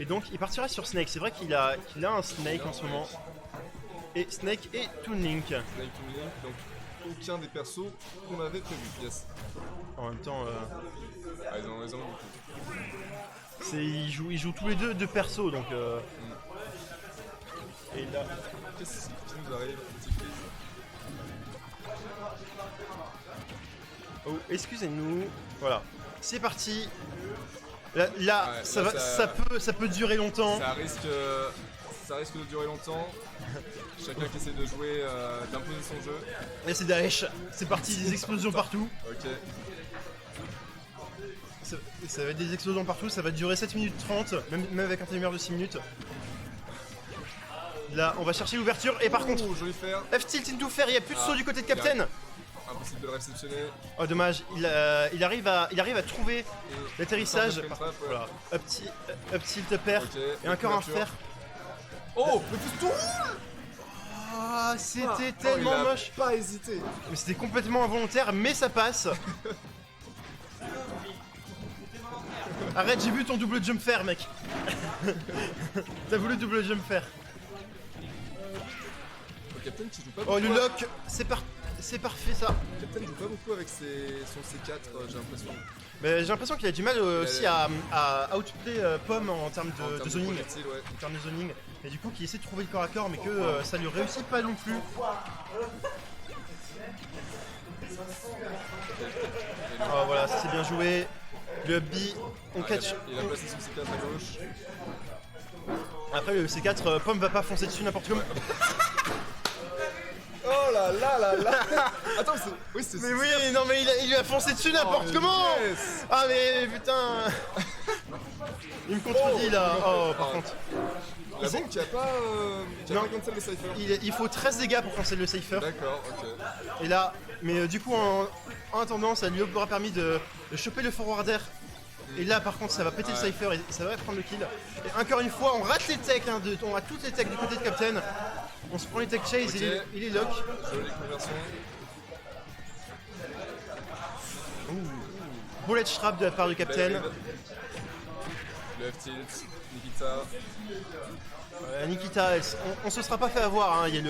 Et donc il partira sur Snake. C'est vrai qu'il a un Snake en ce moment. Et Snake et Toon Link. Snake Toon Link, donc aucun des persos qu'on avait prévu. Yes. En même temps, Ah, ils ont raison. ils jouent tous les deux persos donc. Et là. Qu'est-ce qui nous arrive? Petit quiz. Oh, excusez-nous. Voilà. C'est parti. Là, Ouais, ça, là, ça peut durer longtemps. Ça risque de durer longtemps. Chacun qui essaie de jouer, d'imposer son jeu. Là c'est Daesh. C'est parti, des explosions partout. Ok. Ça va être des explosions partout, ça va durer 7 minutes 30, même avec un timer de 6 minutes. Là, on va chercher l'ouverture et par contre, joli fer. F-tilt into fer, il n'y a plus de saut du côté de Captain. Impossible de le réceptionner. Oh dommage, il arrive à trouver l'atterrissage. Voilà, up tilt up air et encore un fer. Oh, le pouce tout. Ah, c'était tellement moche. Pas hésité. Mais c'était complètement involontaire, mais ça passe. Arrête, j'ai vu ton double jump faire, mec. T'as voulu double jump faire. Captain qui joue pas Oh, beaucoup. le lock, c'est parfait ça. Captain joue pas beaucoup avec son C4, j'ai l'impression. Mais j'ai l'impression qu'il a du mal aussi à outplay Pomme en termes de zoning. Ouais. En termes de zoning. Et du coup, qu'il essaie de trouver le corps à corps, mais que ça lui réussit pas non plus. Oh voilà, ça c'est bien joué. Le up B, on catch. Il a placé son C4 à gauche. Après le C4, Pomme va pas foncer dessus n'importe comment. Oh là là là là. Attends, oui, c'est Mais oui, non mais il lui a foncé dessus n'importe comment. Yes. Ah mais putain. Il me contredit là. Oh par contre. La bombe qui a pas cancel le Cypher. Il faut 13 dégâts pour cancel le Cypher. D'accord, ok. Et là, mais du coup en attendant, ça lui aura permis de choper le forwarder. Et là par contre ça va péter le Cypher et ça va prendre le kill. Et encore une fois on rate les techs, on rate toutes les techs du côté de Captain. On se prend les tech chase et il est lock. Jolie conversion. Bullet trap de la part de Captain. Le F-tilt, Nikita. Nikita, on se sera pas fait avoir, hein. Il y a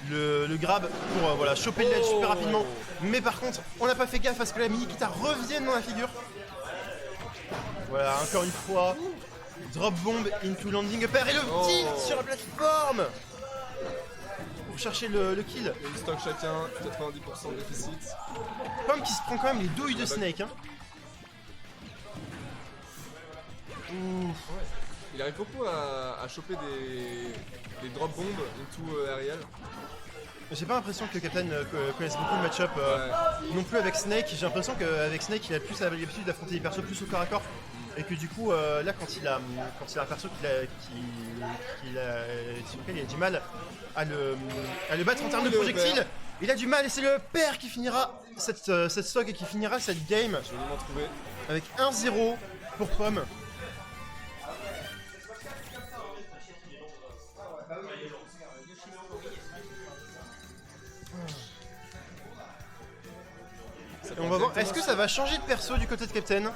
le grab pour voilà, choper le ledge super rapidement. Mais par contre, on n'a pas fait gaffe à ce que la Nikita revienne dans la figure. Voilà, encore une fois, drop bomb into landing up air et le tilt sur la plateforme pour chercher le kill. Et une stock chacun, 90% de déficit. Pomme qui se prend quand même les douilles de Snake. Hein. Il arrive beaucoup à choper des drop bombs into aerial. J'ai pas l'impression que Captain connaisse beaucoup le match-up non plus avec Snake. J'ai l'impression qu'avec Snake il a plus l'habitude d'affronter des persos plus au corps à corps. Et que du coup là quand il a un perso sur lequel il a du mal à le battre en termes de projectiles, il a du mal et c'est le père qui finira cette stock et qui finira cette game Joliment trouvé. avec 1-0 pour Pomme. Et on va voir, est-ce que ça va changer de perso du côté de Captain?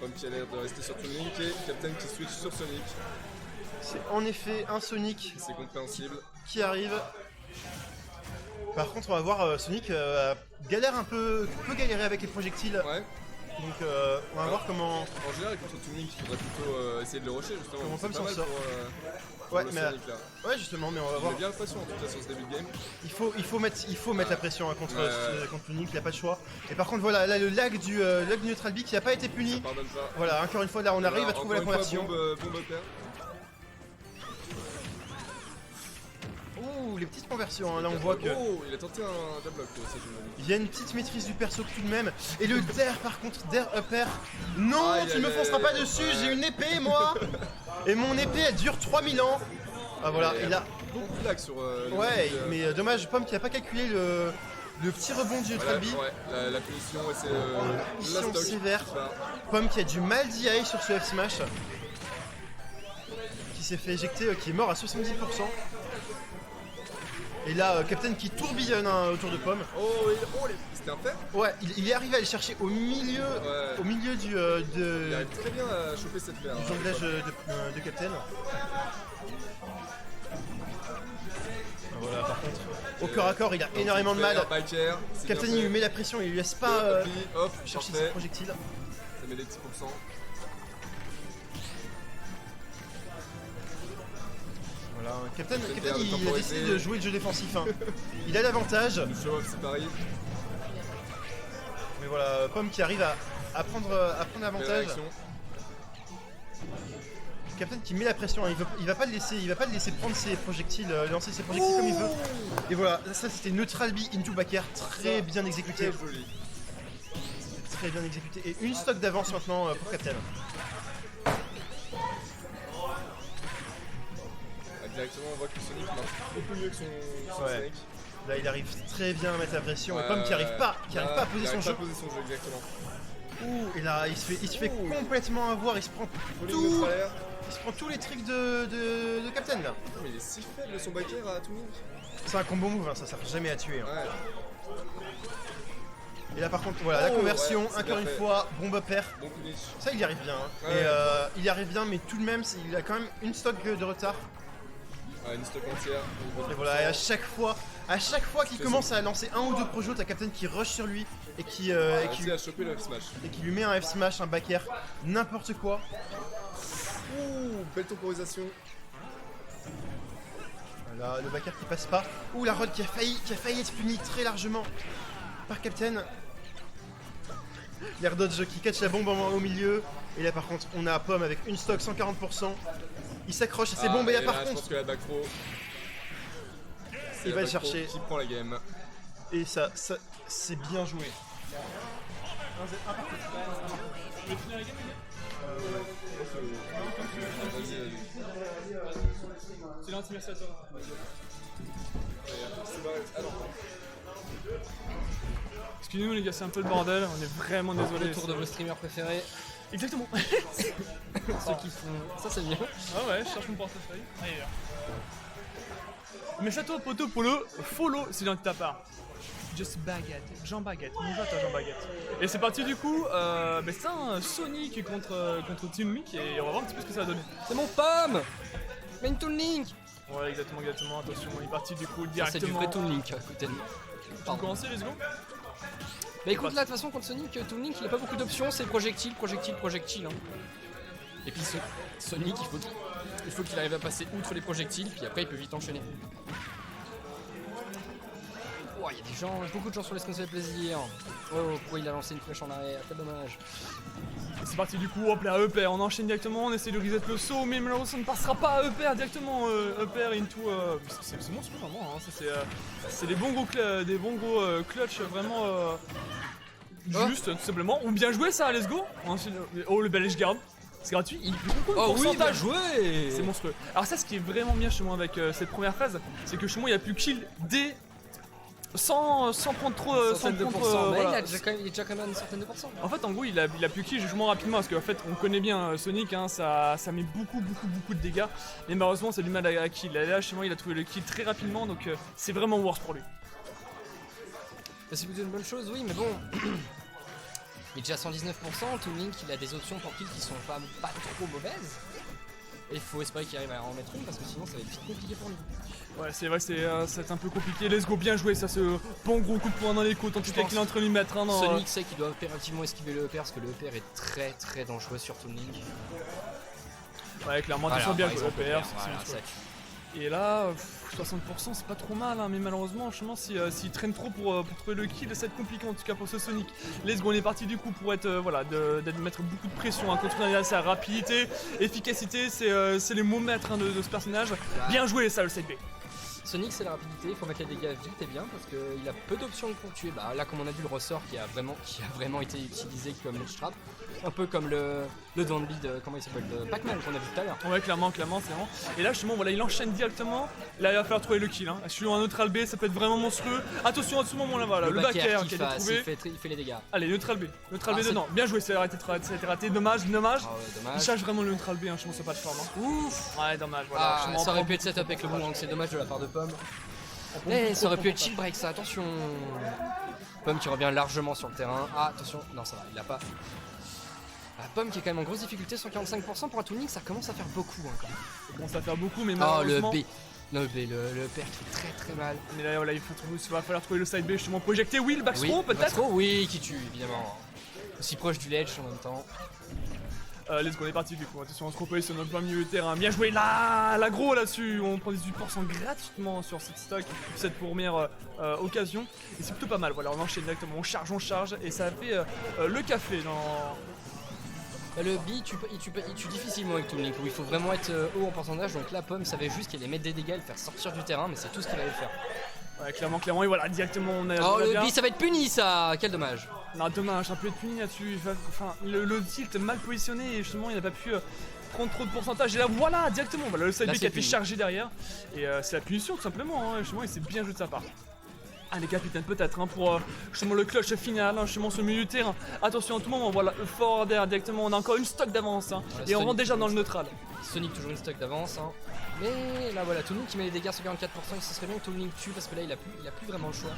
Pomme qui a l'air de rester sur Toon Link et Captain qui switch sur Sonic. C'est en effet un Sonic C'est compréhensible. qui arrive. Par contre, on va voir Sonic galère un peu, peut galérer avec les projectiles. Ouais. Donc on va voir comment. En général, contre Toon Link, il faudrait plutôt essayer de le rusher justement. Comment Pomme s'en sort. Ouais, mais Sonic, là. ouais, justement, mais on va Il voir. a bien la pression en tout cas sur ce début de game. Il faut mettre la pression hein, contre Sonic, il n'a pas de choix. Et par contre, voilà, là le lag du Neutral B qui n'a pas été puni. Pardonne pas. Voilà, encore une fois, là on arrive à trouver la conversion. Bombe up air. Ouh, les petites conversions, hein, là on voit que. Oh, il a tenté un double block, ça j'imagine. Il y a une petite maîtrise du perso tout de même. Et le dair par contre, dair up air. Non, Aïe, tu aïe, me aïe, fonceras pas aïe. dessus, Ouais. j'ai une épée moi. Et mon épée elle dure 3000 ans. Ah voilà, Il et y a là. beaucoup de lag sur le Ouais, Sonic, mais dommage, Pomme qui a pas calculé le petit rebond du Neutral B. Ouais, la punition et c'est la Mission stock. sévère. Enfin, Pomme qui a du mal d'IA sur ce F-Smash. Qui s'est fait éjecter, qui est mort à 70%. Et là, Captain qui tourbillonne hein, autour de Pomme. C'était un fait. Ouais, il est arrivé à le chercher au milieu du Il arrive très bien à choper cette paire. du jonglage de Captain. Voilà, par contre, au corps à corps, il a énormément de mal. Captain il lui met la pression, il lui laisse pas chercher ses projectiles. Ça met des petits pourcents. Voilà, Captain il a décidé de jouer le jeu défensif. Hein. Il a l'avantage. Le show-off c'est pareil. Mais voilà, Pomme qui arrive à prendre l'avantage. Captain qui met la pression, hein. il va pas le laisser prendre ses projectiles, lancer ses projectiles comme il veut. Et voilà, ça c'était neutral B into back air, très bien exécuté. Très joli. Très bien exécuté. Et une stock d'avance maintenant pour Captain. Directement on voit que Sonic marche beaucoup mieux que son Snake. Là il arrive très bien à mettre la pression et Pomme qui arrive pas à poser son jeu. Exactement. Et là il se fait complètement avoir, il se prend tous les tricks de Captain là. Mais il est si faible son back air à tout Link. C'est un combo move, hein, ça sert jamais à tuer. Hein. Ouais. Et là par contre voilà la conversion, encore une fois, bombe up air. Bon finish. Ça il y arrive bien. Hein. Ouais. Et il y arrive bien mais tout de même il a quand même une stock de retard. Ouais, une stock entière. Et voilà, et à chaque fois qu'il commence à lancer un ou deux projets, t'as Captain qui rush sur lui et qui a chopé le F-Smash. Et qui lui met un F-Smash, un back air, n'importe quoi. Ouh, belle temporisation. Voilà, le back air qui passe pas. Ouh, la Rod qui a failli être punie très largement par Captain. L'air dodge qui catch la bombe au milieu. Et là par contre, on a Pomme avec une stock 140%. Il s'accroche à ses bombes et là par contre... Je pense que la back throw... Il va le chercher. Qui prend la game. Et ça c'est bien joué. Silence, merci à toi. Excusez-nous les gars, c'est un peu le bordel, on est vraiment désolé. Autour de vos streamers préférés. Exactement. Ceux qui font... Ça c'est bien. Ah ouais, je cherche mon portefeuille. Allez là. Mais à toi poto pour le follow, c'est dans ta part. Just Baguette, Jean Baguette, on y va toi Jean Baguette. Et c'est parti du coup, c'est un Sonic contre Team Link et on va voir un petit peu ce que ça va donner. C'est mon Pomme. Main Toon Link. Ouais exactement, attention, on est parti du coup Ça, directement. c'est du vrai Toon Link, écoutez. On commence, let's go. Bah écoute là de toute façon contre Sonic, Toon Link il a pas beaucoup d'options, c'est projectile. Hein. Et puis Sonic il faut qu'il arrive à passer outre les projectiles, puis après il peut vite enchaîner. Oh, il y a des gens, beaucoup de gens sur les screens, ça fait plaisir. Oh, pourquoi il a lancé une flèche en arrière, quel dommage. C'est parti du coup, hop là, EPR, on enchaîne directement, on essaie de reset le saut, mais malheureusement ça ne passera pas à EPR directement, EPR into... c'est monstrueux vraiment, hein. C'est des bons gros clutch vraiment juste tout simplement. On bien joué ça, let's go. Ensuite, oh le belge garde, c'est gratuit, il oh oui, bien joué. C'est monstrueux. Alors ça ce qui est vraiment bien chez moi avec cette première phase, c'est que chez moi il y a plus kill dès... Sans prendre trop... mais il est déjà quand même à une certaine de pourcents. En fait en gros il a pu kill jugement rapidement parce qu'en fait on connaît bien Sonic, hein, ça met beaucoup de dégâts. Mais malheureusement c'est du mal à kill. Là chez moi il a trouvé le kill très rapidement donc c'est vraiment worse pour lui. C'est plutôt une bonne chose, oui, mais bon... il est déjà à 119%, Toon Link il a des options pour kill qui sont pas trop mauvaises. Et il faut espérer qu'il arrive à en mettre une parce que sinon ça va être vite compliqué pour lui. Ouais c'est vrai, c'est un peu compliqué, let's go, bien joué ça, ce bon gros coup de poing dans les côtes, en tout cas qu'il est en train de lui mettre un dans... Sonic sait qu'il doit opérativement esquiver le EPR parce que le EPR est très dangereux sur Toon Link. Ouais clairement, attention bien joué EPR, ça tue. Et là, 60% c'est pas trop mal, hein, mais malheureusement, franchement, s'il traîne trop pour trouver le kill, ça va être compliqué en tout cas pour ce Sonic. Let's go, on est parti du coup pour être, de mettre beaucoup de pression, hein, contrôler sa rapidité, efficacité, c'est les mots maîtres hein, de ce personnage. Bien joué ça, le side B. Sonic c'est la rapidité, il faut mettre les dégâts vite et bien parce qu'il a peu d'options pour tuer. Bah là comme on a vu le ressort qui a vraiment été utilisé comme ledge trap. Un peu comme le downbeat de, comment il s'appelle, de Pac-Man qu'on a vu tout à l'heure. Ouais clairement c'est vraiment. Et là justement voilà il enchaîne directement. Là il va falloir trouver le kill. Hein. Sur un neutral B ça peut être vraiment monstrueux. Attention à ce moment là voilà, le back air qui a été trouvé. Il fait les dégâts. Allez neutral B dedans. Bien joué, ça a été raté, dommage. Il charge vraiment le neutral B, hein, je pense que c'est pas de forme. Hein. Ouf. Ouais dommage voilà. Ça aurait pu être setup avec le boomerang, c'est dommage de la part de Pomme. Eh, ça aurait pu être chill break ça, attention. Pomme qui revient largement sur le terrain. Ah, attention, non, ça va, il l'a pas. Ah, Pomme qui est quand même en grosse difficulté, 145% pour un Toon Link, ça commence à faire beaucoup hein, quand même. Ça commence à faire beaucoup, mais Oh, malheureusement... le B. Le B, le père qui fait très très mal. Mais là, voilà, il va falloir trouver le side B justement pour éjecter. Oui, le backthrow Oui, peut-être. Backthrow, oui, qui tue évidemment. Aussi proche du ledge en même temps. Let's go, on est parti du coup. Attention, on se repositionne dans le plein milieu de terrain. Bien joué là, l'agro là-dessus. On prend 18% gratuitement sur cette stock, cette première occasion. Et c'est plutôt pas mal. Voilà, on enchaîne directement. On charge. Et ça a fait le café dans. Bah, le B, il tue difficilement avec Toon Link, où il faut vraiment être haut en pourcentage. Donc la Pomme savait juste qu'il allait mettre des dégâts, le faire sortir du terrain, mais c'est tout ce qu'il allait faire. Ouais, clairement. Et voilà, directement, on a. Oh, on a le bien. B, ça va être puni ça. Quel dommage. Non, dommage, un peu de puni là-dessus. Enfin, le tilt mal positionné et justement, il n'a pas pu prendre trop de pourcentage. Et là, voilà, directement. Voilà, le side Là, B c'est qui a fait puni. charger derrière. Et c'est la punition tout simplement. Hein. Justement, il s'est bien joué de sa part. Allez, capitaine, peut-être hein, pour justement le clutch final, hein, justement sur le milieu du terrain. Attention, à tout moment, voilà, le forward directement. On a encore une stock d'avance. Hein, Voilà, et on Sonic rentre déjà dans le neutral. Sonic toujours une stock d'avance. Hein. Mais là, voilà, Toon Link qui met les dégâts sur 44%. Il se serait bien que Toon Link tue parce que là, il a plus vraiment le choix.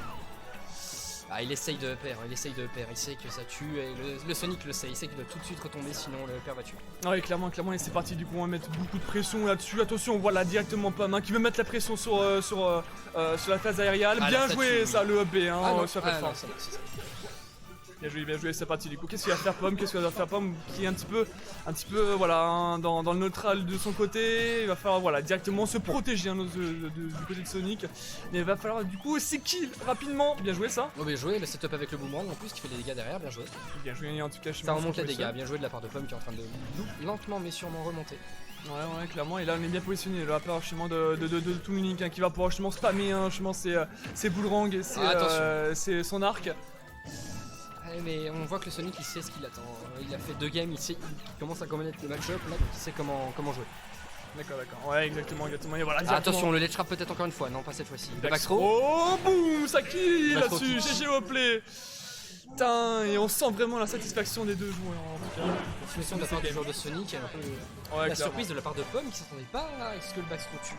Ah, il essaye de EPR, il sait que ça tue et le Sonic le sait, il sait qu'il doit tout de suite retomber sinon le EPR va tuer. Ouais, clairement, et c'est parti. Du coup, on va mettre beaucoup de pression là-dessus. Attention, voilà, directement Pomme hein, qui veut mettre la pression sur la phase aériale. Ah, bien là, ça joué, tue, ça, oui. le up hein, Ah non, sur la ah, non, plateforme. ça va, c'est ça. Bien joué, c'est parti du coup. Qu'est-ce qu'il va faire Pomme qui est un petit peu voilà, hein, dans le neutral de son côté. Il va falloir voilà, directement se protéger hein, du côté de Sonic. Mais il va falloir du coup aussi kill rapidement. Bien joué ça. Oh, bien joué, le setup avec le boomerang en plus qui fait des dégâts derrière, bien joué. Bien joué en tout cas. Ça remonte les dégâts, bien joué de la part de Pomme qui est en train de lentement mais sûrement remonter. Ouais, clairement. Et là, on est bien positionné. La part justement de Toon Link hein, qui va pouvoir justement spammer hein, justement ses boomerangs et c'est son arc. Ouais, mais on voit que le Sonic il sait ce qu'il attend. Il a fait 2 games, il commence à connaître le match-up là, donc il sait comment jouer. D'accord. Ouais, exactement. Et voilà, Ah, attention, le ledge trap peut-être encore une fois, non pas cette fois-ci. Le backthrow. Oh, boum, ça kill Backthrow là-dessus, kill. GG au play. Putain, et on sent vraiment la satisfaction des deux joueurs en tout cas. Situation de la part du joueur de Sonic, et un peu Ouais, la clairement. surprise de la part de Pomme qui s'attendait pas à ce que le backthrow tue.